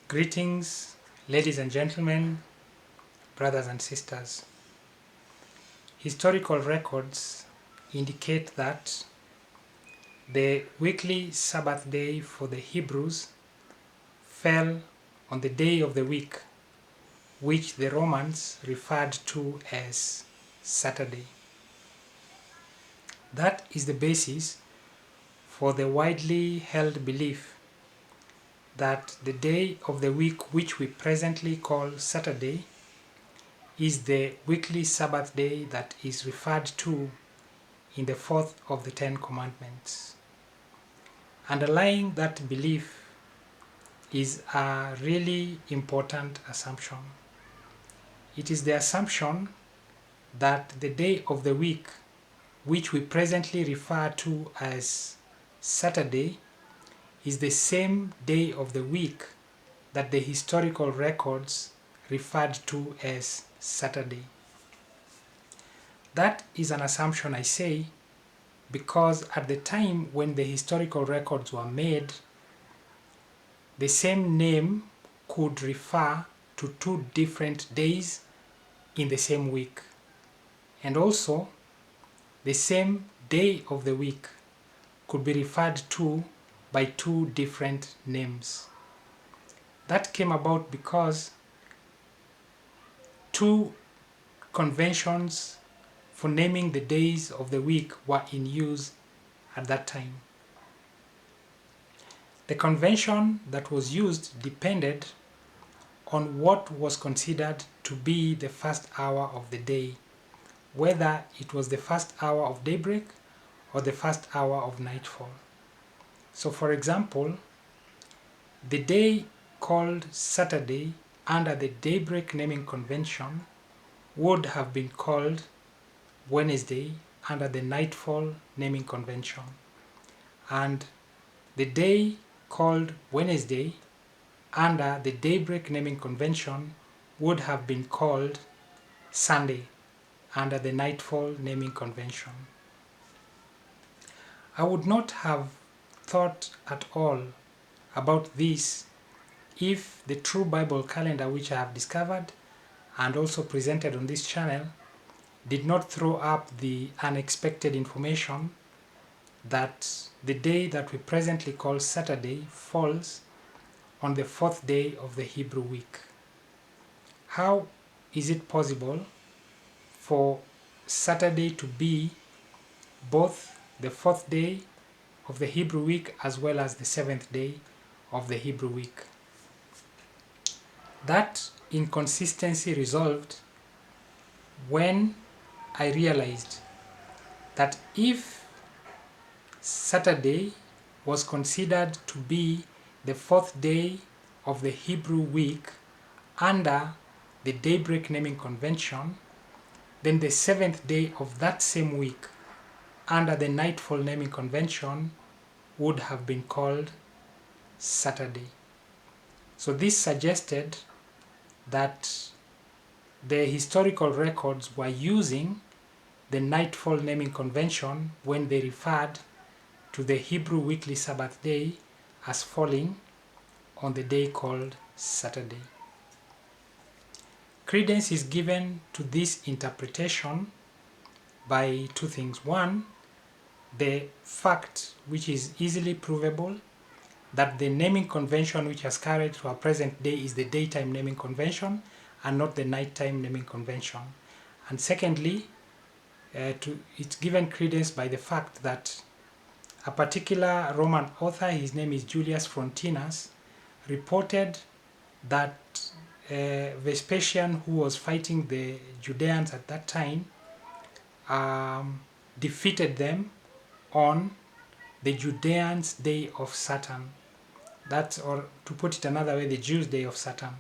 Greetings, ladies and gentlemen, brothers and sisters. Historical records indicate that the weekly Sabbath day for the Hebrews fell on the day of the week, which the Romans referred to as Saturday. That is the basis for the widely held belief that the day of the week which we presently call Saturday is the weekly Sabbath day that is referred to in the fourth of the Ten Commandments. Underlying that belief is a really important assumption. It is the assumption that the day of the week, which we presently refer to as Saturday, is the same day of the week that the historical records referred to as Saturday. That is an assumption, I say, because at the time when the historical records were made, the same name could refer to two different days in the same week. And also, the same day of the week could be referred to by two different names. That came about because two conventions for naming the days of the week were in use at that time. The convention that was used depended on what was considered to be the first hour of the day, whether it was the first hour of daybreak or the first hour of nightfall. So for example, the day called Saturday under the daybreak naming convention would have been called Wednesday under the nightfall naming convention, and the day called Wednesday under the daybreak naming convention would have been called Sunday under the nightfall naming convention. I would not have thought at all about this if the true Bible calendar, which I have discovered and also presented on this channel, did not throw up the unexpected information that the day that we presently call Saturday falls on the fourth day of the Hebrew week. How is it possible for Saturday to be both the fourth day of the Hebrew week as well as the seventh day of the Hebrew week? That inconsistency resolved when I realized that if Saturday was considered to be the fourth day of the Hebrew week under the daybreak naming convention, then the seventh day of that same week under the nightfall naming convention would have been called Saturday. So this suggested that the historical records were using the nightfall naming convention when they referred to the Hebrew weekly Sabbath day as falling on the day called Saturday. Credence is given to this interpretation by two things. One, the fact, which is easily provable, that the naming convention which has carried to our present day is the daytime naming convention and not the nighttime naming convention. And secondly, it's given credence by the fact that a particular Roman author, his name is Julius Frontinus, reported that Vespasian, who was fighting the Judeans at that time, defeated them on the Judeans' day of Saturn. That's, or to put it another way, the Jews' day of Saturn.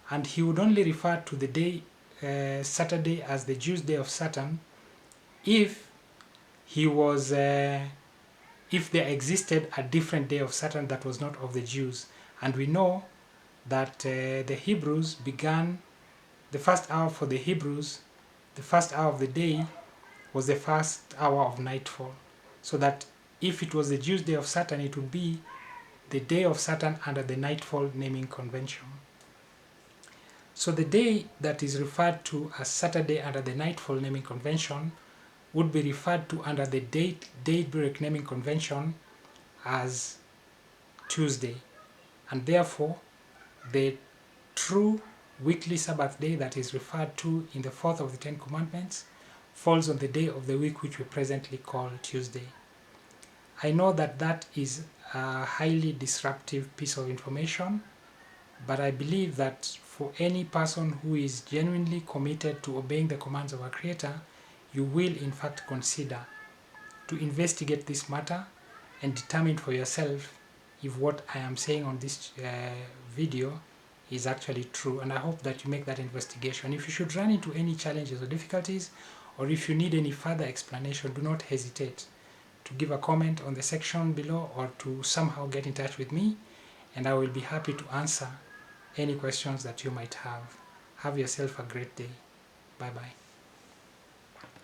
And he would only refer to the day Saturday as the Jews' day of Saturn if he was if there existed a different day of Saturn that was not of the Jews. And we know that the Hebrews began, the first hour for the Hebrews, the first hour of the day was the first hour of nightfall. So that if it was the Jews' day of Saturn, it would be the day of Saturn under the Nightfall naming convention. So the day that is referred to as Saturday under the Nightfall naming convention would be referred to under the daybreak naming convention as Tuesday, and therefore the true weekly Sabbath day that is referred to in the fourth of the Ten Commandments falls on the day of the week which we presently call Tuesday. I know that that is a highly disruptive piece of information, but I believe that for any person who is genuinely committed to obeying the commands of our Creator, you will in fact consider to investigate this matter and determine for yourself if what I am saying on this video is actually true. And I hope that you make that investigation. If you should run into any challenges or difficulties, or if you need any further explanation, do not hesitate to give a comment on the section below or to somehow get in touch with me, and I will be happy to answer any questions that you might have. Have yourself a great day. Bye bye.